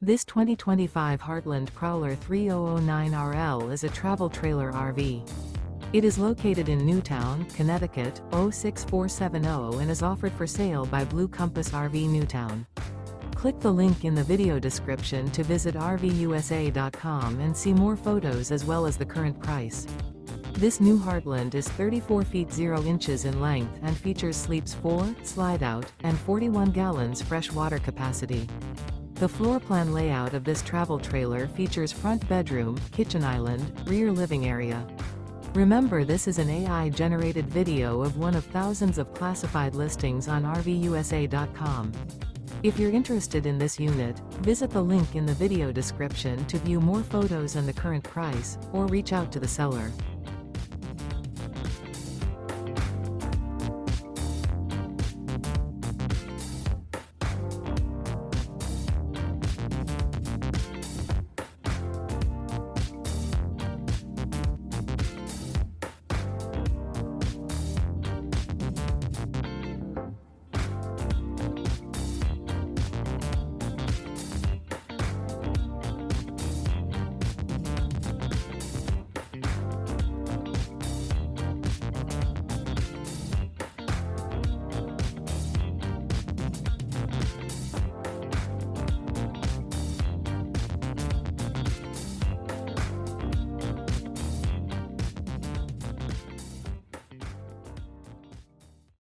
This 2025 Heartland Prowler 3009RL is a travel trailer RV. It is located in Newtown, Connecticut, 06470 and is offered for sale by Blue Compass RV Newtown. Click the link in the video description to visit RVUSA.com and see more photos as well as the current price. This new Heartland is 34 feet 0 inches in length and features sleeps 4, Slideout, and 41 gallons fresh water capacity. The floor plan layout of this travel trailer features front bedroom, kitchen island, rear living area. Remember, this is an AI-generated video of one of thousands of classified listings on RVUSA.com. If you're interested in this unit, visit the link in the video description to view more photos and the current price, or reach out to the seller.